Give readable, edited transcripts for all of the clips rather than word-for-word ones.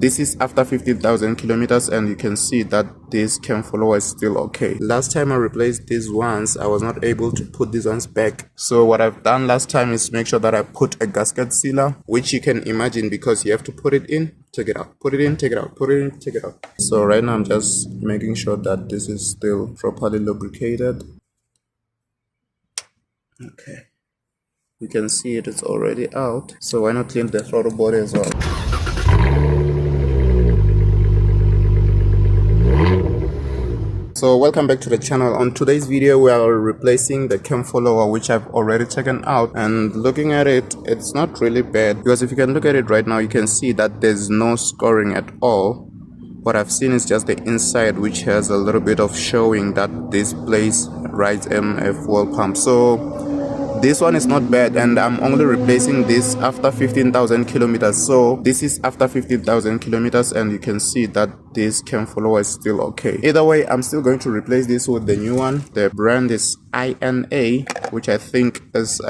This is after 15,000 kilometers, and you can see that this cam follower is still okay. Last time I replaced these ones, I was not able to put these ones back. So what I've done last time is make sure that I put a gasket sealer, which you can imagine because you have to put it in, take it out, put it in, take it out, put it in, take it out. So right now I'm just making sure that this is still properly lubricated. Okay. You can see it's already out. So why not clean the throttle body as well? So welcome back to the channel. On today's video we are replacing the cam follower, which I've already taken out, and looking at it, it's not really bad because if you can look at it right now, you can see that there's no scoring at all. What I've seen is just the inside, which has a little bit of showing that this place rides a fuel pump. So this one is not bad, and I'm only replacing this after 15,000 kilometers. So this is after 15,000 kilometers, and you can see that this cam follower is still okay. Either way, I'm still going to replace this with the new one. The brand is INA, which I think is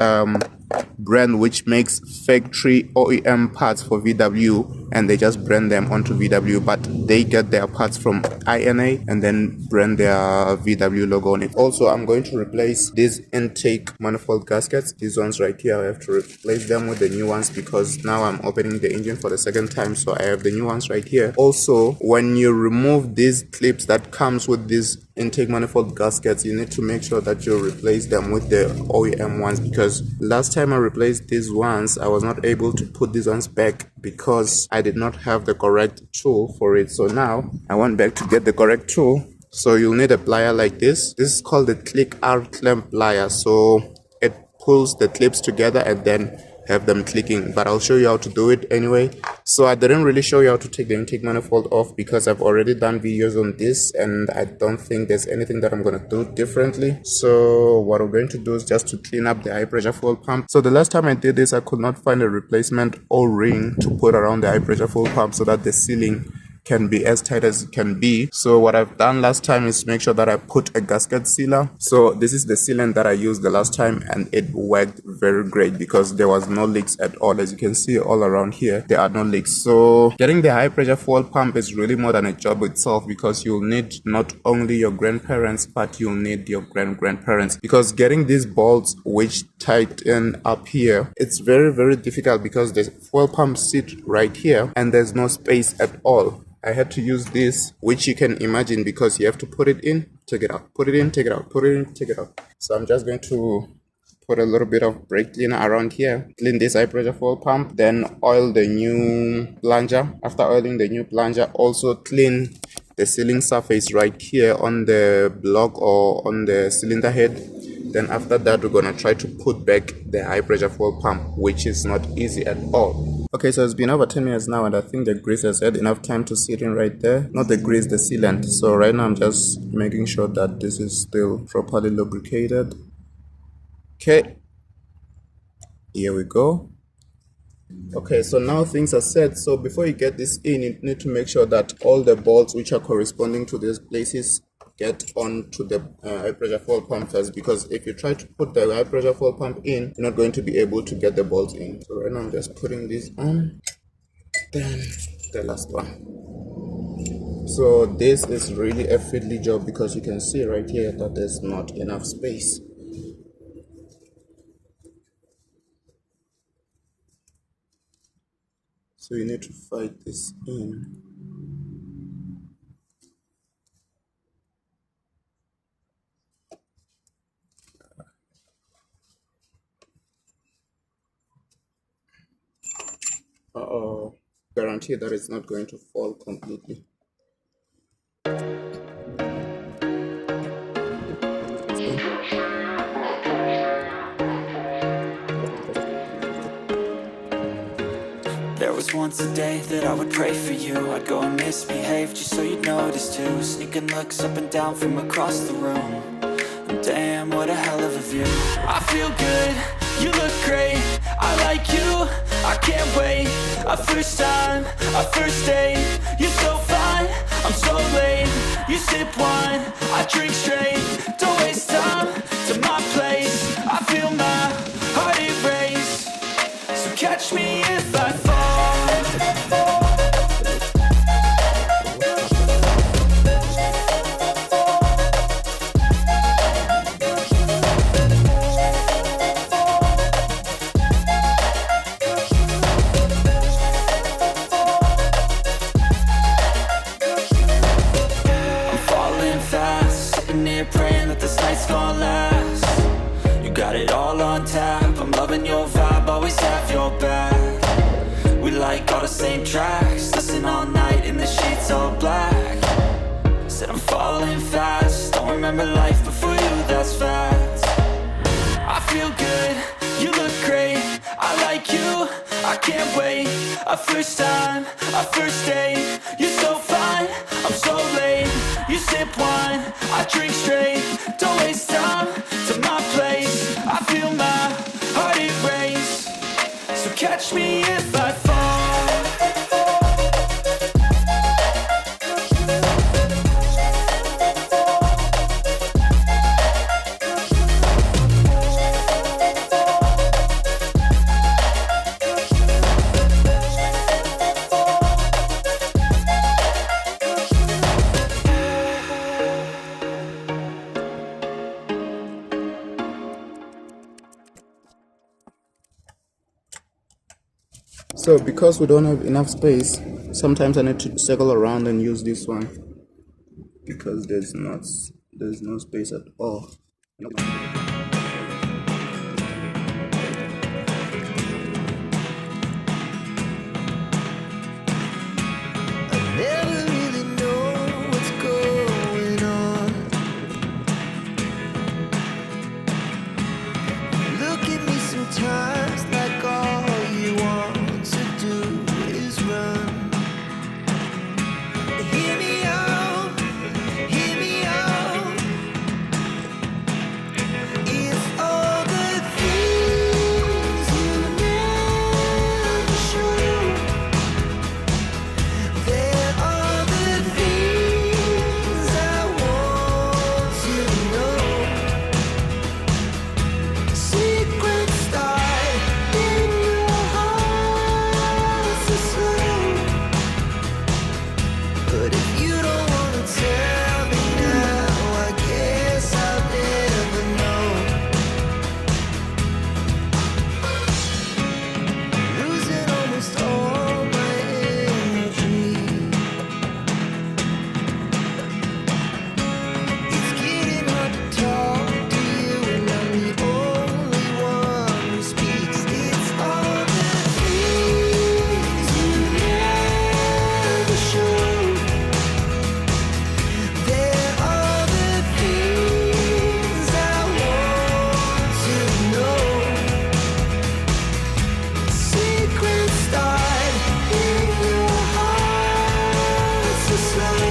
brand which makes factory OEM parts for VW, and they just brand them onto VW, but they get their parts from INA and then brand their VW logo on it. Also, I'm going to replace these intake manifold gaskets, these ones right here. I have to replace them with the new ones because now I'm opening the engine for the second time, so I have the new ones right here. Also, when you remove these clips that comes with these intake manifold gaskets, you need to make sure that you replace them with the OEM ones, because last time I replaced these ones, I was not able to put these ones back because I did not have the correct tool for it. So now I went back to get the correct tool. So you'll need a plier like this. This is called the click R clamp plier. So it pulls the clips together and then have them clicking, but I'll show you how to do it anyway. So I didn't really show you how to take the intake manifold off because I've already done videos on this, and I don't think there's anything that I'm going to do differently. So what we're going to do is just to clean up the high pressure fuel pump. So the last time I did this, I could not find a replacement O-ring to put around the high pressure fuel pump so that the sealing can be as tight as it can be. So what I've done last time is make sure that I put a gasket sealer. So this is the sealant that I used the last time, and it worked very great because there was no leaks at all. As you can see all around here, there are no leaks. So getting the high pressure fuel pump is really more than a job itself, because you'll need not only your grandparents, but you'll need your grandparents, because getting these bolts which tighten up here, it's very difficult because the fuel pump sit right here and there's no space at all. I had to use this, which you can imagine because you have to put it in, take it out, put it in, take it out, put it in, take it out. So I'm just going to put a little bit of brake cleaner around here, clean this high pressure fuel pump, then oil the new plunger. After oiling the new plunger, also clean the sealing surface right here on the block or on the cylinder head. Then after that, we're gonna try to put back the high pressure fuel pump, which is not easy at all. Okay, so it's been over 10 minutes now, and I think the grease has had enough time to sit in right there. Not the grease, the sealant. So right now I'm just making sure that this is still properly lubricated. Okay, here we go. Okay, so now things are set. So before you get this in, you need to make sure that all the bolts which are corresponding to these places get onto the high pressure fuel pump first, because if you try to put the high pressure fuel pump in, you're not going to be able to get the bolts in. So right now I'm just putting this on, then the last one. So this is really a fiddly job because you can see right here that there's not enough space. So you need to fight this in. Guarantee that it's not going to fall completely. There was once a day that I would pray for you. I'd go and misbehave just so you'd notice too. Sneaking looks up and down from across the room. And damn, what a hell of a view. I feel good, you look great, I like you, I can't wait. A first time, a first date, you're so fine, I'm so late. You sip wine, I drink straight. Don't waste time to my place. I feel my heart erase. So catch me if I fall. it's gonna last. You got it all on tap, I'm loving your vibe, always have your back. We like all the same tracks, listen all night in the sheets all black. Said I'm falling fast, don't remember life before you, that's facts. I feel good, you look great, I like you, I can't wait. A first time, a first date, you're so fine, I'm so late. You sip wine, I drink straight, don't waste time to my place. I feel my heart it race, so catch me if I fall. So because we don't have enough space, sometimes I need to circle around and use this one because there's no space at all. Never really know what's going on. Look at me sometimes like all you want to do is run. Hear me out, hear me out. If all the things you never show, there are the things I want you to know. Secrets start in your heart so slow. But if you don't wanna tell me now, I guess I'll never know. Losing almost all my energy. It's getting hard to talk to you, and I'm the only one who speaks. It's all the things you never show. There are the things I want to know. Secrets start in your heart so slow.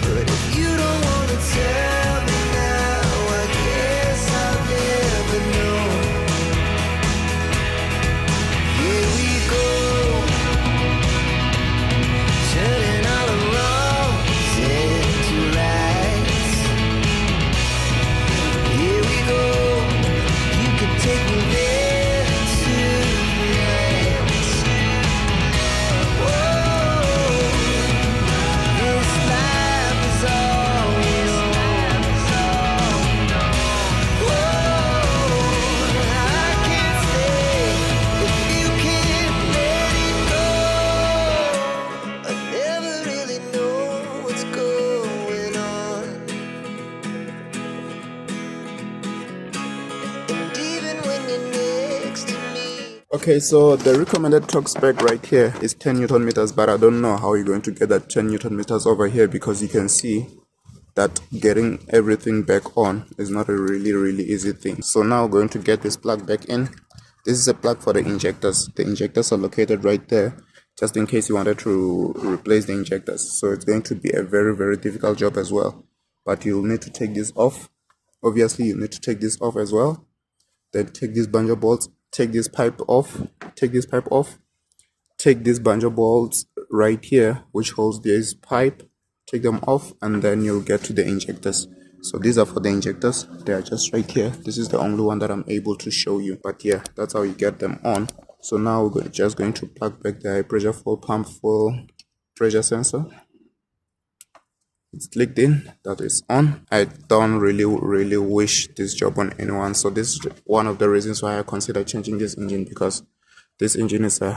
But if you don't wanna tell me now, I guess I'll never know. Here we go, turning all the wrongs into rights. Here we go, you can take me there tonight. Whoa, this life is all we know. Whoa, I can't stay if you can't let it go. I never really know what's going on. And even when you're next to me. Okay, so the recommended torque spec right here is 10 Newton meters, but I don't know how you're going to get that 10 Newton meters over here because you can see that getting everything back on is not a really easy thing. So now we're going to get this plug back in. This is a plug for the injectors. The injectors are located right there, just in case you wanted to replace the injectors. So it's going to be a very difficult job as well, but you'll need to take this off. Obviously you need to take this off as well. Then take these bungee bolts, take this pipe off, take this pipe off, take these bungee bolts right here which holds this pipe, take them off, and then you'll get to the injectors. So these are for the injectors, they are just right here. This is the only one that I'm able to show you, but yeah, that's how you get them on. So now we're just going to plug back the high pressure fuel pump full pressure sensor. It's clicked in, that is on. I don't really wish this job on anyone, so this is one of the reasons why I consider changing this engine, because This engine is a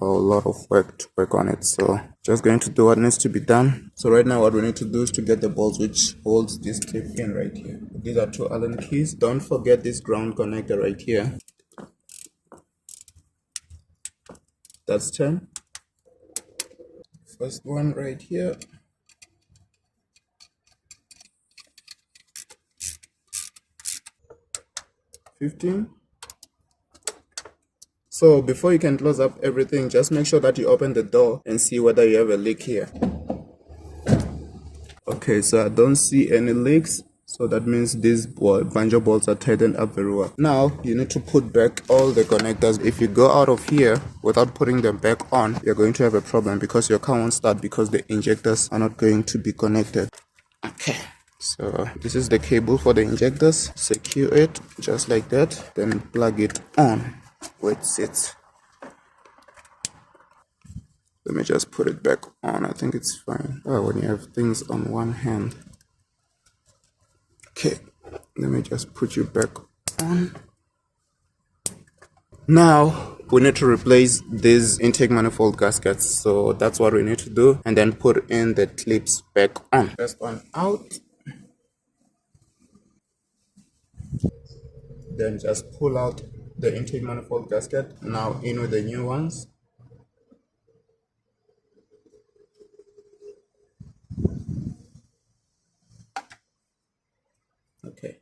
lot of work to work on it, so just going to do what needs to be done. So right now what we need to do is to get the bolts which holds this clip in right here. These are 2 Allen keys. Don't forget this ground connector right here. That's 10. First one right here. 15. So before you can close up everything, just make sure that you open the door and see whether you have a leak here. Okay, so I don't see any leaks, so that means these banjo bolts are tightened up very well. Now you need to put back all the connectors. If you go out of here without putting them back on, you're going to have a problem because your car won't start because the injectors are not going to be connected. Okay, so this is the cable for the injectors. Secure it just like that, then plug it on where it sits. Let me just put it back on. I think it's fine. Oh, when you have things on one hand. Okay, let me just put you back on. Now we need to replace these intake manifold gaskets, so that's what we need to do, and then put in the clips back on. First one out, then just pull out the intake manifold gasket. Now in with the new ones. Okay,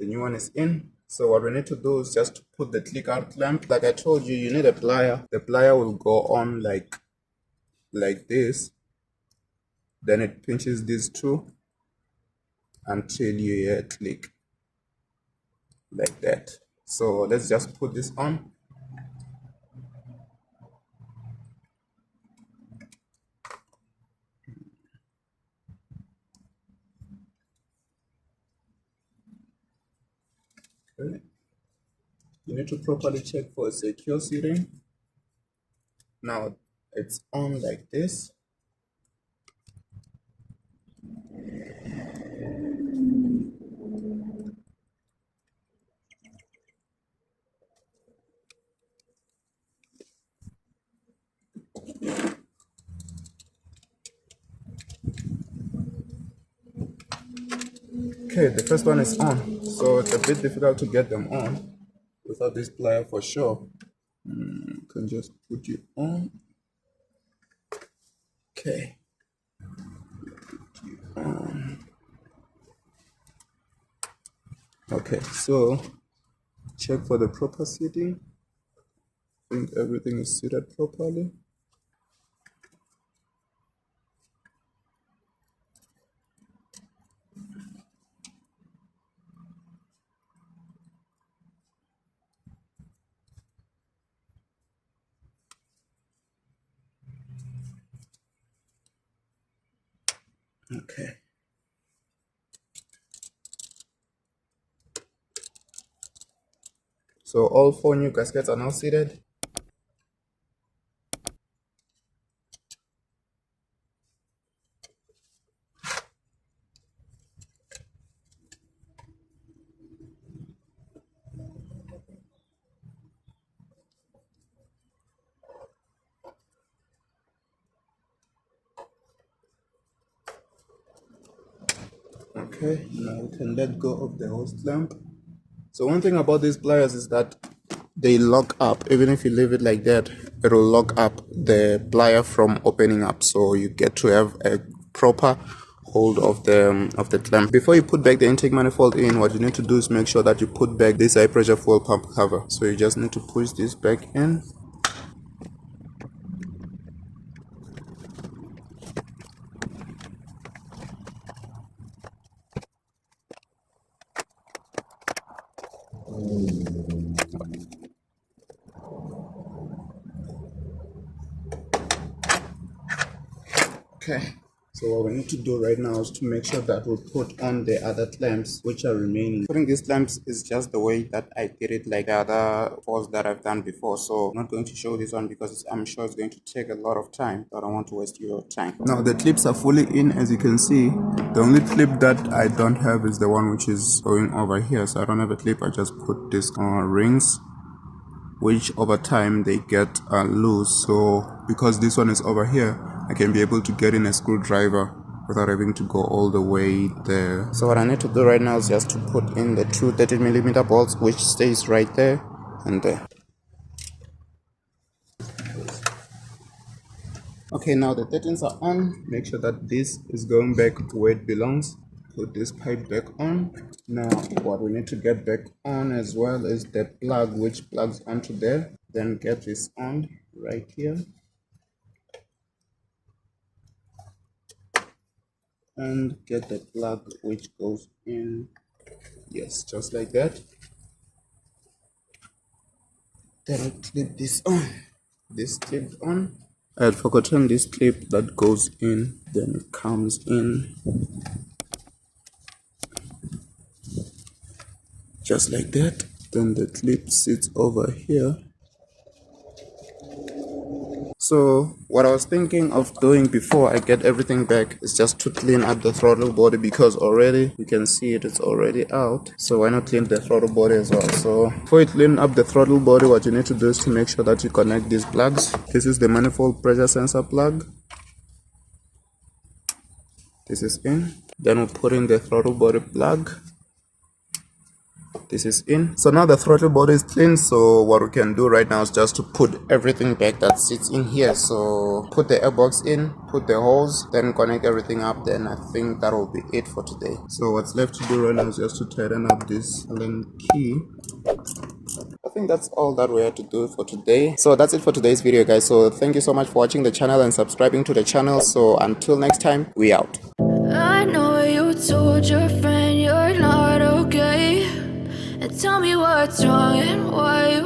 the new one is in. So what we need to do is just put the click out clamp. Like I told you, you need a plier. The plier will go on like this, then it pinches these two until you hear a click like that. So let's just put this on. Okay. You need to properly check for a secure seating. Now it's on like this. Okay, the first one is on, so it's a bit difficult to get them on without this plier for sure. Can just put you on. Okay. Okay, so check for the proper seating. I think everything is seated properly. Okay. So all 4 new gaskets are now seated. Okay, now we can let go of the hose clamp. So one thing about these pliers is that they lock up. Even if you leave it like that, it will lock up the plier from opening up. So you get to have a proper hold of the clamp. Before you put back the intake manifold in, what you need to do is make sure that you put back this high pressure fuel pump cover. So you just need to push this back in. Okay, so what we need to do right now is to make sure that we put on the other clamps which are remaining. Putting these clamps is just the way that I did it, like the other balls that I've done before. So I'm not going to show this one because I'm sure it's going to take a lot of time. So I don't want to waste your time. Now the clips are fully in, as you can see. The only clip that I don't have is the one which is going over here. So I don't have a clip. I just put these rings which over time they get loose. So because this one is over here, I can be able to get in a screwdriver without having to go all the way there. So what I need to do right now is just to put in the two 13mm bolts, which stays right there and there. Okay, now the 13s are on. Make sure that this is going back where it belongs. Put this pipe back on. Now what we need to get back on as well is the plug, which plugs onto there. Then get this on right here and get the plug which goes in. Yes, just like that. Then clip this on. This clipped on. I had forgotten this clip that goes in, then it comes in just like that. Then the clip sits over here. So what I was thinking of doing before I get everything back is just to clean up the throttle body, because already you can see it's already out. So why not clean the throttle body as well? So before you clean up the throttle body, what you need to do is to make sure that you connect these plugs. This is the manifold pressure sensor plug. This is in. Then we'll put in the throttle body plug. This is in. So now the throttle body is clean. So what we can do right now is just to put everything back that sits in here. So put the airbox in, put the hose, then connect everything up. Then I think that will be it for today. So what's left to do right now is just to tighten up this Allen key. I think that's all that we had to do for today. So that's it for today's video, guys. So thank you so much for watching the channel and subscribing to the channel. So until next time, we out. I know you told your friend you're not okay, and tell me what's wrong and why you